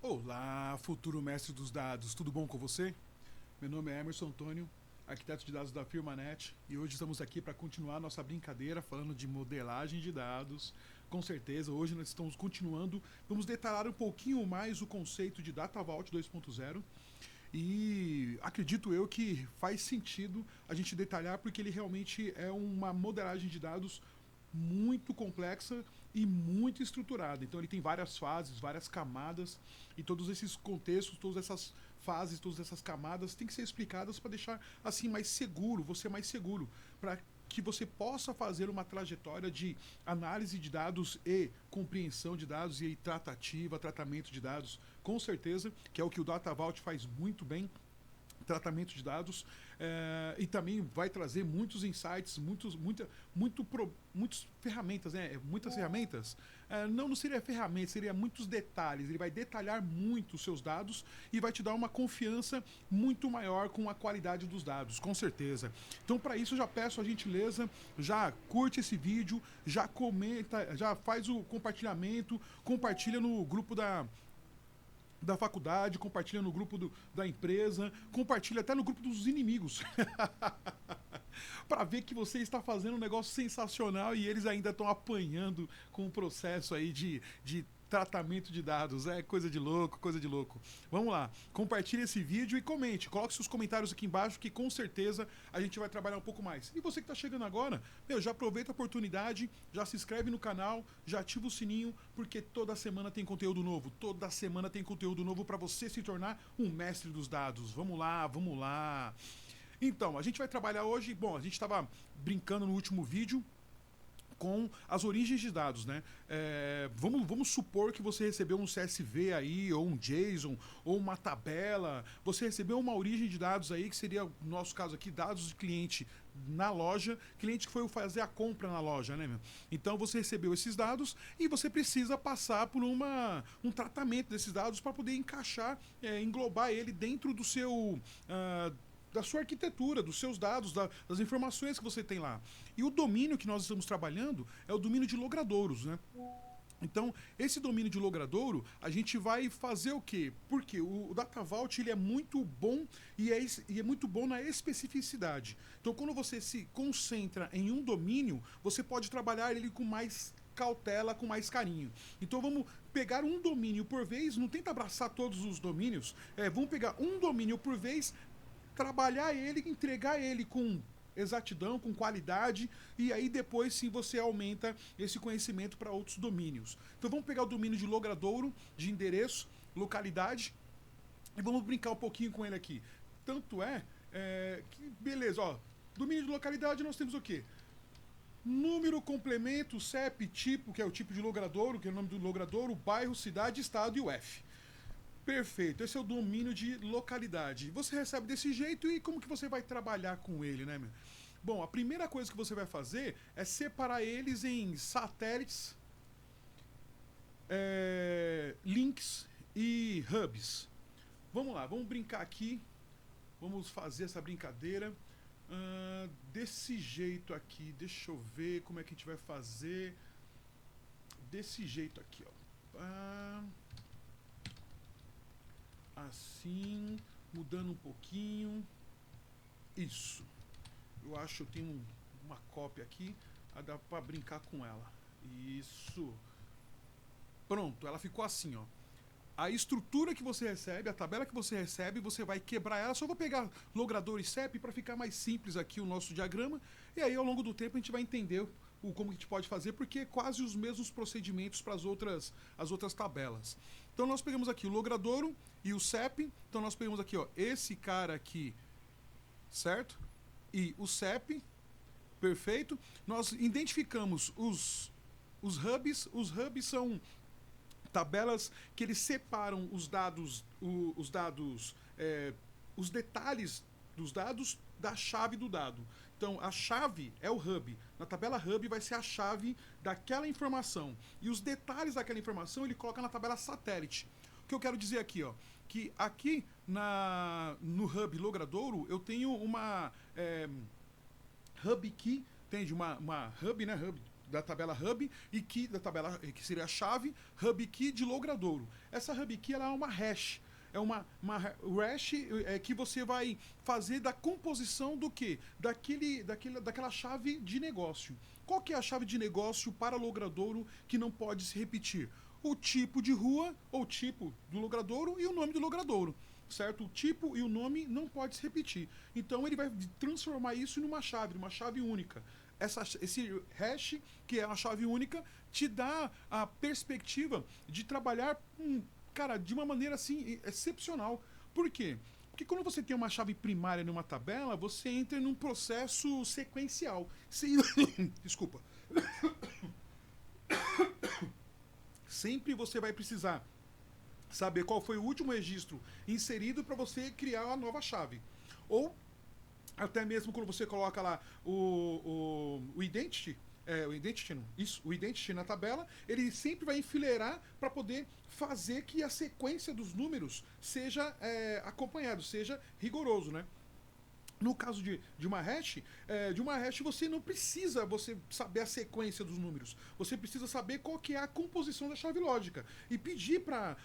Olá, futuro mestre dos dados, tudo bom com você? Meu nome é Emerson Antônio, arquiteto de dados da Firmanet, e hoje estamos aqui para continuar nossa brincadeira falando de modelagem de dados. Com certeza, hoje nós estamos continuando, vamos detalhar um pouquinho mais o conceito de Data Vault 2.0. E acredito eu que faz sentido a gente detalhar porque ele realmente é uma modelagem de dados muito complexa e muito estruturada. Então ele tem várias fases, várias camadas e todos esses contextos, todas essas fases, todas essas camadas têm que ser explicadas para deixar assim mais seguro, você mais seguro, para que você possa fazer uma trajetória de análise de dados e compreensão de dados e tratativa, tratamento de dados, com certeza, que é o que o Data Vault faz muito bem, tratamento de dados, e também vai trazer muitos insights, muitas ferramentas, né? Muitas ferramentas. Não seria ferramenta, seria muitos detalhes. Ele vai detalhar muito os seus dados e vai te dar uma confiança muito maior com a qualidade dos dados, com certeza. Então, para isso, eu já peço a gentileza, já curte esse vídeo, já comenta, já faz o compartilhamento, compartilha no grupo da faculdade, compartilha no grupo da empresa, compartilha até no grupo dos inimigos. Para ver que você está fazendo um negócio sensacional e eles ainda estão apanhando com o processo aí de tratamento de dados. É coisa de louco, coisa de louco. Vamos lá, compartilhe esse vídeo e comente. Coloque seus comentários aqui embaixo que com certeza a gente vai trabalhar um pouco mais. E você que está chegando agora, já aproveita a oportunidade, já se inscreve no canal, já ativa o sininho, porque toda semana tem conteúdo novo. Toda semana tem conteúdo novo para você se tornar um mestre dos dados. Vamos lá, vamos lá. Então, a gente vai trabalhar hoje, bom, a gente estava brincando no último vídeo com as origens de dados, né? Vamos supor que você recebeu um CSV aí, ou um JSON, ou uma tabela. Você recebeu uma origem de dados aí, que seria, no nosso caso aqui, dados de cliente na loja, cliente que foi fazer a compra na loja, né, meu? Então você recebeu esses dados e você precisa passar por um tratamento desses dados para poder encaixar, englobar ele dentro do seu... da sua arquitetura, dos seus dados, das informações que você tem lá. E o domínio que nós estamos trabalhando é o domínio de logradouros, né? Então, esse domínio de logradouro, a gente vai fazer o quê? Porque o Data Vault ele é muito bom e é muito bom na especificidade. Então, quando você se concentra em um domínio, você pode trabalhar ele com mais cautela, com mais carinho. Então vamos pegar um domínio por vez, não tenta abraçar todos os domínios, vamos pegar um domínio por vez, trabalhar ele, entregar ele com exatidão, com qualidade, e aí depois sim você aumenta esse conhecimento para outros domínios. Então vamos pegar o domínio de logradouro, de endereço, localidade, e vamos brincar um pouquinho com ele aqui. Tanto que, beleza, ó, domínio de localidade nós temos o quê? Número, complemento, CEP, tipo, que é o tipo de logradouro, que é o nome do logradouro, bairro, cidade, estado e o F. Perfeito, esse é o domínio de localidade. Você recebe desse jeito e como que você vai trabalhar com ele, né, meu? Bom, a primeira coisa que você vai fazer é separar eles em satélites, links e hubs. Vamos lá, vamos brincar aqui, vamos fazer essa brincadeira desse jeito aqui. Deixa eu ver como é que a gente vai fazer. Desse jeito aqui, ó. Assim, mudando um pouquinho. Isso. Eu acho que eu tenho uma cópia aqui, dá pra brincar com ela. Isso. Pronto, ela ficou assim, ó. A estrutura que você recebe, a tabela que você recebe, você vai quebrar ela. Só vou pegar logrador e CEP para ficar mais simples aqui o nosso diagrama. E aí, ao longo do tempo, a gente vai entender como a gente pode fazer, porque é quase os mesmos procedimentos para as outras tabelas. Então nós pegamos aqui o logradouro e o CEP. Então nós pegamos aqui, ó, esse cara aqui, certo? E o CEP, perfeito. Nós identificamos os hubs. Os hubs são tabelas que eles separam os dados, os detalhes dos dados da chave do dado. Então, a chave é o hub. Na tabela hub vai ser a chave daquela informação. E os detalhes daquela informação ele coloca na tabela satélite. O que eu quero dizer aqui, ó, que aqui no hub logradouro eu tenho uma hub key, entende? Uma hub, né? Hub da tabela hub e key da tabela que seria a chave hub key de logradouro. Essa hub key ela é uma hash. É uma hash que você vai fazer da composição do quê? Daquela chave de negócio. Qual que é a chave de negócio para logradouro que não pode se repetir? O tipo de rua, ou tipo do logradouro e o nome do logradouro. Certo? O tipo e o nome não pode se repetir. Então ele vai transformar isso numa chave única. Esse hash, que é uma chave única, te dá a perspectiva de trabalhar, cara, de uma maneira assim excepcional. Por quê? Porque quando você tem uma chave primária numa tabela, você entra num processo sequencial. Desculpa. Sempre você vai precisar saber qual foi o último registro inserido para você criar a nova chave. Ou até mesmo quando você coloca lá o identity, o identity na tabela, ele sempre vai enfileirar para poder fazer que a sequência dos números seja acompanhado, seja rigoroso, né? No caso de uma hash, você não precisa saber a sequência dos números. Você precisa saber qual que é a composição da chave lógica. E pedir para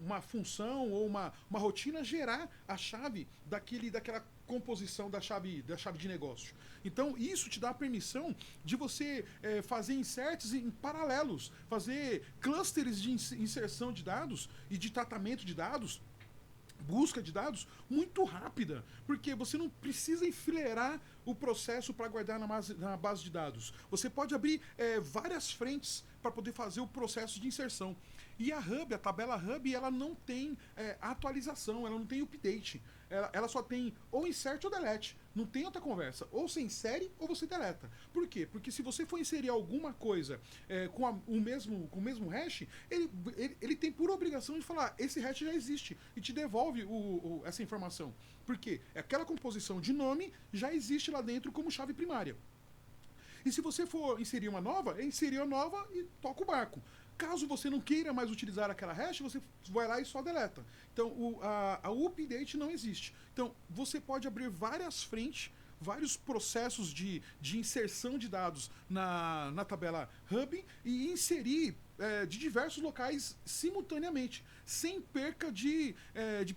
uma função ou uma rotina gerar a chave daquela composição da chave de negócio. Então, isso te dá a permissão de você fazer inserts em paralelos, fazer clusters de inserção de dados e de tratamento de dados, busca de dados muito rápida, porque você não precisa enfileirar o processo para guardar na base de dados. Você pode abrir várias frentes para poder fazer o processo de inserção. E a tabela hub, ela não tem atualização, ela não tem update. Ela só tem ou insert ou delete. Não tem outra conversa. Ou você insere ou você deleta. Por quê? Porque se você for inserir alguma coisa com o mesmo hash, ele tem por obrigação de falar: esse hash já existe, e te devolve essa informação. Por quê? Aquela composição de nome já existe lá dentro como chave primária. E se você for inserir uma nova, inserir a nova e toca o barco. Caso você não queira mais utilizar aquela hash, você vai lá e só deleta. Então, a update não existe. Então, você pode abrir várias frentes, vários processos de inserção de dados na tabela hub e inserir de diversos locais simultaneamente, sem perca de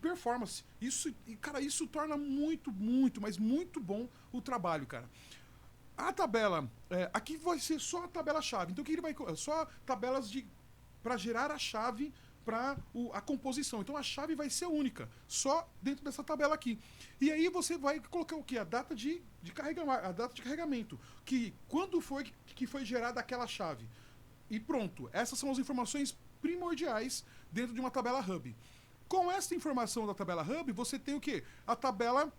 performance. Isso torna muito, muito, mas muito bom o trabalho, cara. A tabela, aqui vai ser só a tabela-chave. Então, o que ele vai... Só tabelas para gerar a chave para a composição. Então, a chave vai ser única, só dentro dessa tabela aqui. E aí você vai colocar o quê? A data de carregamento. Quando foi que foi gerada aquela chave. E pronto. Essas são as informações primordiais dentro de uma tabela hub. Com essa informação da tabela hub, você tem o quê? A tabela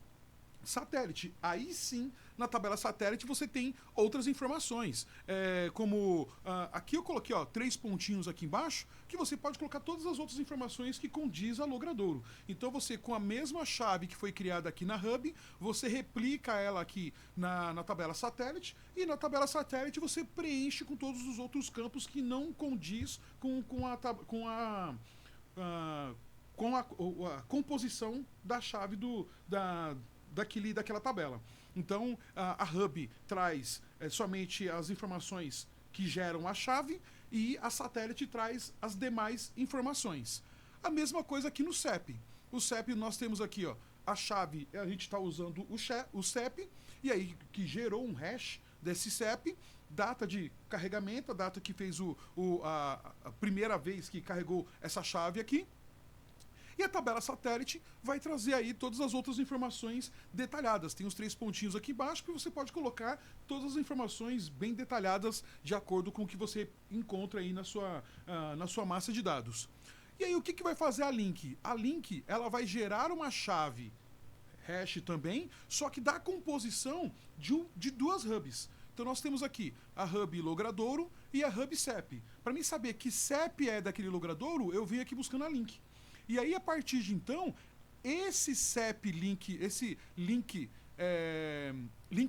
satélite. Aí sim, na tabela satélite você tem outras informações, como aqui eu coloquei 3 pontinhos aqui embaixo, que você pode colocar todas as outras informações que condiz a logradouro. Então você, com a mesma chave que foi criada aqui na hub, você replica ela aqui na tabela satélite, e na tabela satélite você preenche com todos os outros campos que não condiz com a composição da chave daquela tabela. Então, a hub traz somente as informações que geram a chave e a satélite traz as demais informações. A mesma coisa aqui no CEP. O CEP nós temos aqui, a chave, a gente está usando o CEP, e aí que gerou um hash desse CEP, data de carregamento, a data que fez a primeira vez que carregou essa chave aqui. E a tabela satélite vai trazer aí todas as outras informações detalhadas. Tem os 3 pontinhos aqui embaixo que você pode colocar todas as informações bem detalhadas de acordo com o que você encontra aí na sua massa de dados. E aí o que vai fazer a link? A link ela vai gerar uma chave hash também, só que da composição de 2 hubs. Então nós temos aqui a hub logradouro e a hub CEP. Para mim saber que CEP é daquele logradouro, eu venho aqui buscando a link. E aí, a partir de então, esse CEP link, esse link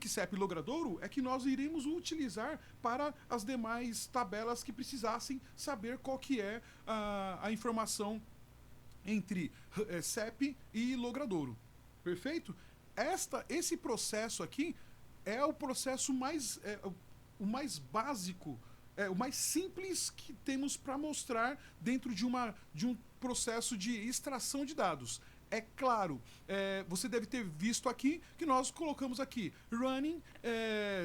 CEP logradouro é que nós iremos utilizar para as demais tabelas que precisassem saber qual que é a informação entre CEP e logradouro. Perfeito? Esse processo aqui é o processo mais... o mais básico, o mais simples que temos para mostrar dentro de um processo de extração de dados. É claro, você deve ter visto aqui que nós colocamos aqui running,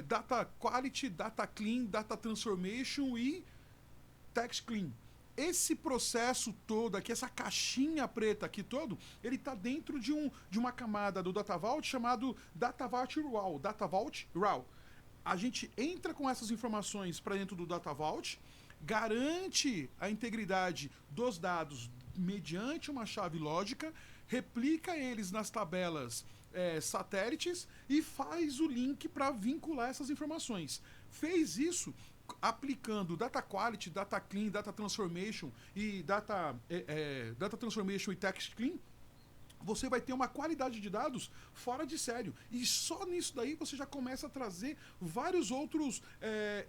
data quality, data clean, data transformation e text clean. Esse processo todo aqui, essa caixinha preta aqui todo, ele está dentro de uma camada do Data Vault chamado Data Vault RAW. Data Vault RAW. A gente entra com essas informações para dentro do Data Vault, garante a integridade dos dados mediante uma chave lógica, replica eles nas tabelas satélites e faz o link para vincular essas informações. Fez isso aplicando Data Quality, Data Clean, Data Transformation e Data Transformation e Text Clean, você vai ter uma qualidade de dados fora de sério. E só nisso daí você já começa a trazer vários outros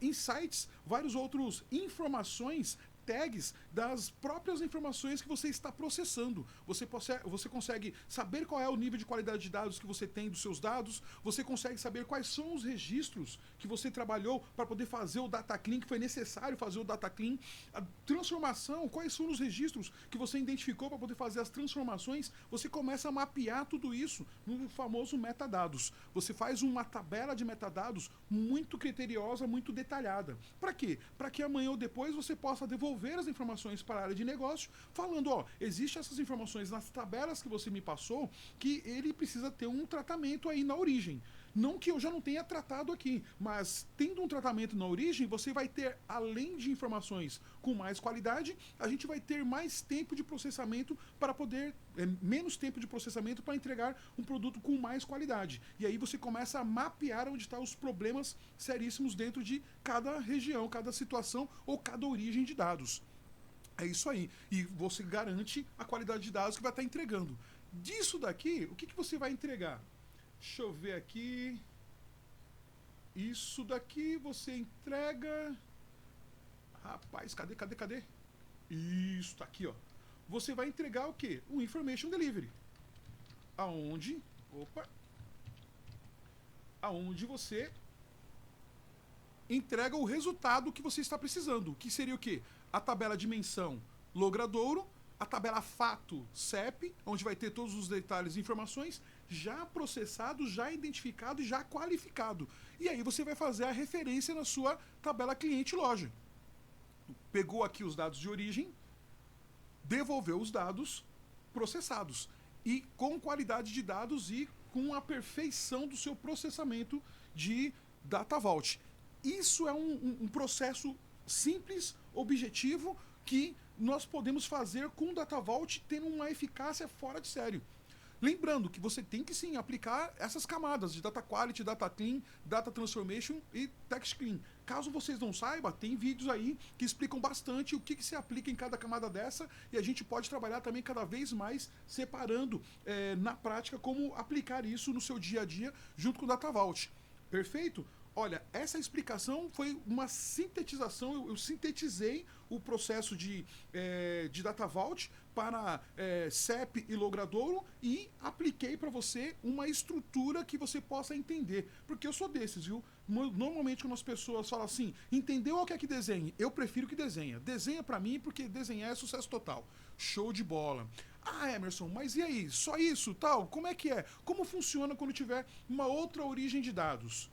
insights, vários outros informações, tags das próprias informações que você está processando. Você consegue saber qual é o nível de qualidade de dados que você tem dos seus dados, você consegue saber quais são os registros que você trabalhou para poder fazer o data clean, que foi necessário fazer o data clean, a transformação, quais são os registros que você identificou para poder fazer as transformações. Você começa a mapear tudo isso no famoso metadados. Você faz uma tabela de metadados muito criteriosa, muito detalhada. Para quê? Para que amanhã ou depois você possa devolver as informações para a área de negócio, falando, existem essas informações nas tabelas que você me passou, que ele precisa ter um tratamento aí na origem. Não que eu já não tenha tratado aqui, mas tendo um tratamento na origem, você vai ter, além de informações com mais qualidade, a gente vai ter mais tempo de processamento para poder, menos tempo de processamento para entregar um produto com mais qualidade. E aí você começa a mapear onde estão os problemas seríssimos dentro de cada região, cada situação ou cada origem de dados. É isso aí. E você garante a qualidade de dados que vai estar entregando. Disso daqui, o que você vai entregar? Deixa eu ver aqui. Isso daqui você entrega. Rapaz, cadê? Isso, tá aqui, ó. Você vai entregar o quê? O Information Delivery. Aonde você entrega o resultado que você está precisando. Que seria o quê? A tabela dimensão logradouro, a tabela fato CEP, onde vai ter todos os detalhes e informações, já processado, já identificado e já qualificado. E aí você vai fazer a referência na sua tabela cliente-loja. Pegou aqui os dados de origem, devolveu os dados processados. E com qualidade de dados e com a perfeição do seu processamento de Data Vault. Isso é um processo simples, objetivo, que nós podemos fazer com o Data Vault tendo uma eficácia fora de sério. Lembrando que você tem que sim aplicar essas camadas de Data Quality, Data Clean, Data Transformation e Text Clean. Caso vocês não saibam, tem vídeos aí que explicam bastante o que se aplica em cada camada dessa e a gente pode trabalhar também cada vez mais separando na prática como aplicar isso no seu dia a dia junto com o Data Vault. Perfeito? Olha, essa explicação foi uma sintetização, eu sintetizei o processo de Data Vault para CEP e logradouro e apliquei para você uma estrutura que você possa entender. Porque eu sou desses, viu? Normalmente quando as pessoas falam assim, entendeu o que é que desenhe? Eu prefiro que desenha. Desenha para mim porque desenhar é sucesso total. Show de bola. Ah, Emerson, mas e aí? Só isso, tal? Como é que é? Como funciona quando tiver uma outra origem de dados?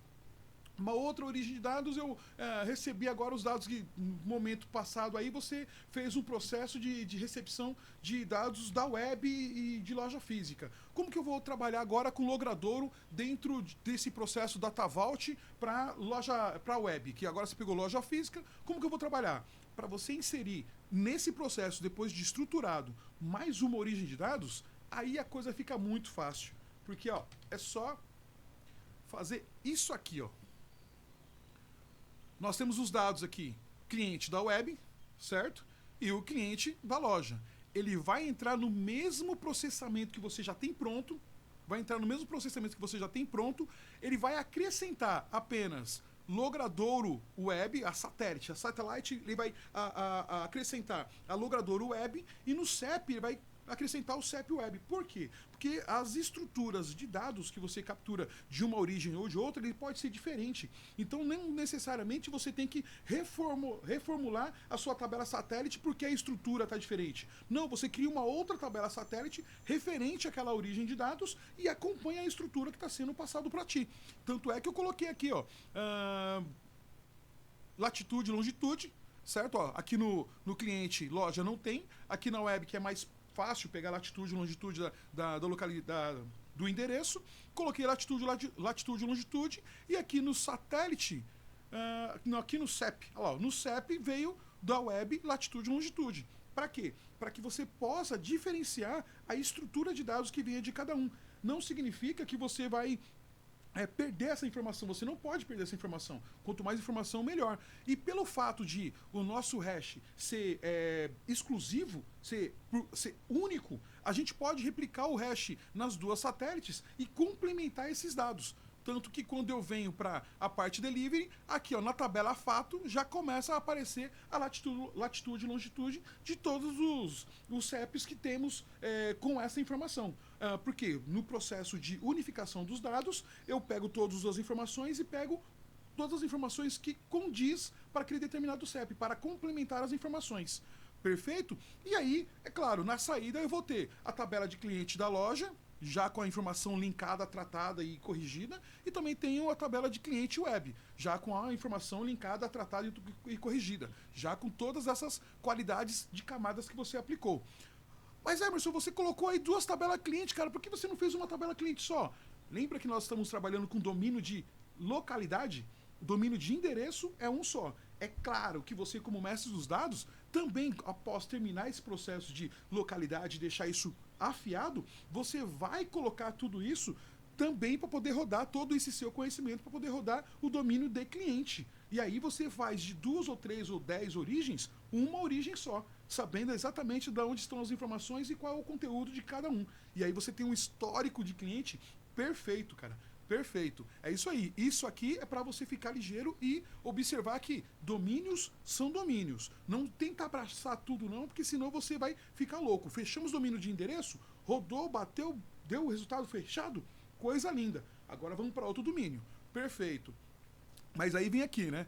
Uma outra origem de dados, eu recebi agora os dados que no momento passado aí você fez um processo de recepção de dados da web e de loja física. Como que eu vou trabalhar agora com logradouro dentro desse processo Data Vault para web, que agora você pegou loja física, como que eu vou trabalhar? Para você inserir nesse processo, depois de estruturado, mais uma origem de dados, aí a coisa fica muito fácil. Porque é só fazer isso aqui, Nós temos os dados aqui, cliente da web, certo? E o cliente da loja. Ele vai entrar no mesmo processamento que você já tem pronto, ele vai acrescentar apenas logradouro web, a satellite, ele vai acrescentar a logradouro web e no CEP ele vai acrescentar o CEP Web. Por quê? Porque as estruturas de dados que você captura de uma origem ou de outra, ele pode ser diferente. Então, não necessariamente você tem que reformular a sua tabela satélite porque a estrutura está diferente. Não, você cria uma outra tabela satélite referente àquela origem de dados e acompanha a estrutura que está sendo passado para ti. Tanto é que eu coloquei aqui, ó, latitude e longitude, certo? Ó, aqui no cliente loja não tem, aqui na web que é mais fácil pegar latitude e longitude da localidade do endereço, coloquei latitude e longitude, e aqui no satélite, aqui no CEP, olha lá, no CEP veio da web latitude e longitude. Para quê? Para que você possa diferenciar a estrutura de dados que venha de cada um. Não significa que você vai perder essa informação. Você não pode perder essa informação. Quanto mais informação, melhor. E pelo fato de o nosso hash ser exclusivo, ser único, a gente pode replicar o hash nas duas satélites e complementar esses dados. Tanto que quando eu venho para a parte delivery, aqui ó, na tabela fato já começa a aparecer a latitude e longitude de todos os CEPs que temos com essa informação. Porque no processo de unificação dos dados, eu pego todas as informações e pego todas as informações que condiz para aquele determinado CEP, para complementar as informações. Perfeito? E aí, é claro, na saída eu vou ter a tabela de cliente da loja, já com a informação linkada, tratada e corrigida, e também tenho a tabela de cliente web, já com a informação linkada, tratada e corrigida, já com todas essas qualidades de camadas que você aplicou. Mas Emerson, você colocou aí duas tabelas cliente, cara, por que você não fez uma tabela cliente só? Lembra que nós estamos trabalhando com domínio de localidade? O domínio de endereço é um só. É claro que você, como mestre dos dados, também, após terminar esse processo de localidade e deixar isso afiado, você vai colocar tudo isso também para poder rodar todo esse seu conhecimento, para poder rodar o domínio de cliente. E aí você faz de 2 ou 3 ou 10 origens, uma origem só, sabendo exatamente de onde estão as informações e qual é o conteúdo de cada um. E aí você tem um histórico de cliente perfeito, cara. Perfeito. É isso aí. Isso aqui é para você ficar ligeiro e observar que domínios são domínios. Não tenta abraçar tudo não, porque senão você vai ficar louco. Fechamos domínio de endereço, rodou, bateu, deu o resultado fechado, coisa linda. Agora vamos para outro domínio. Perfeito. Mas aí vem aqui, né?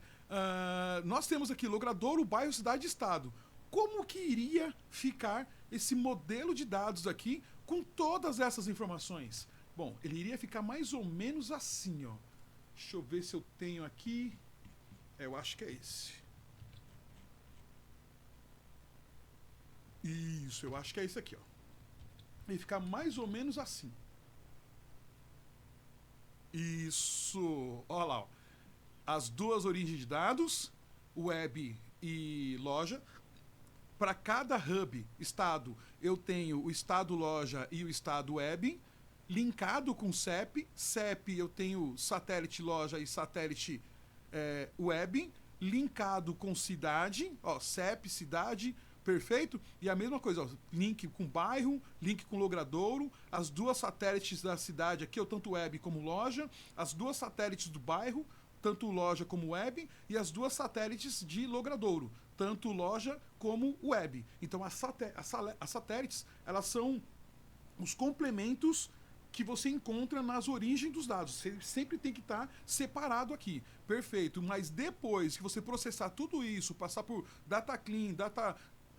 Nós temos aqui logradouro, bairro, cidade e estado. Como que iria ficar esse modelo de dados aqui com todas essas informações? Bom, ele iria ficar mais ou menos assim, ó. Deixa eu ver se eu tenho aqui. Eu acho que é esse. Isso, eu acho que é esse aqui, ó. Ele fica mais ou menos assim. Isso. Olha lá, ó. As duas origens de dados, web e loja. Para cada hub, estado, eu tenho o estado loja e o estado web. Linkado com CEP. CEP eu tenho satélite loja e satélite web. Linkado com cidade. Ó, CEP, cidade, perfeito? E a mesma coisa, ó, link com bairro, link com logradouro. As duas satélites da cidade aqui, ó, tanto web como loja. As duas satélites do bairro, tanto loja como web. E as duas satélites de logradouro, tanto loja como web. Então as satélites, elas são os complementos que você encontra nas origens dos dados. Você sempre tem que estar separado aqui. Perfeito. Mas depois que você processar tudo isso, passar por Data Clean, Data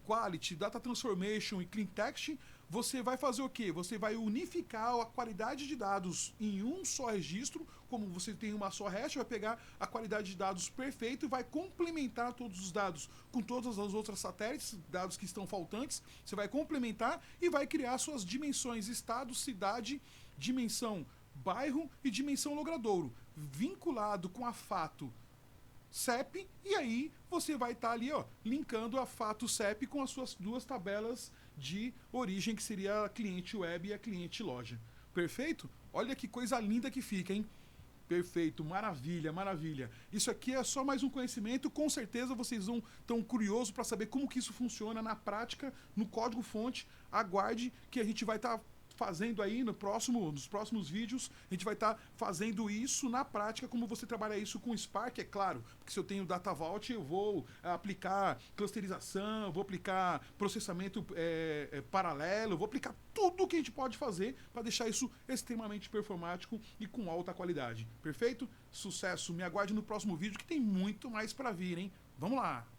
Quality, Data Transformation e Clean Text, você vai fazer o quê? Você vai unificar a qualidade de dados em um só registro. Como você tem uma só hash, vai pegar a qualidade de dados perfeito e vai complementar todos os dados com todas as outras satélites, dados que estão faltantes. Você vai complementar e vai criar suas dimensões estado, cidade, dimensão bairro e dimensão logradouro, vinculado com a fato CEP, e aí você vai estar ali, ó, linkando a fato CEP com as suas duas tabelas de origem, que seria a cliente web e a cliente loja. Perfeito? Olha que coisa linda que fica, hein? Perfeito, maravilha, maravilha. Isso aqui é só mais um conhecimento, com certeza vocês vão tão curiosos para saber como que isso funciona na prática, no código-fonte. Aguarde que a gente vai estar fazendo aí nos próximos vídeos, a gente vai estar fazendo isso na prática, como você trabalha isso com Spark, é claro, porque se eu tenho Data Vault, eu vou aplicar clusterização, vou aplicar processamento paralelo, vou aplicar tudo que a gente pode fazer para deixar isso extremamente performático e com alta qualidade. Perfeito? Sucesso! Me aguarde no próximo vídeo que tem muito mais para vir, hein? Vamos lá!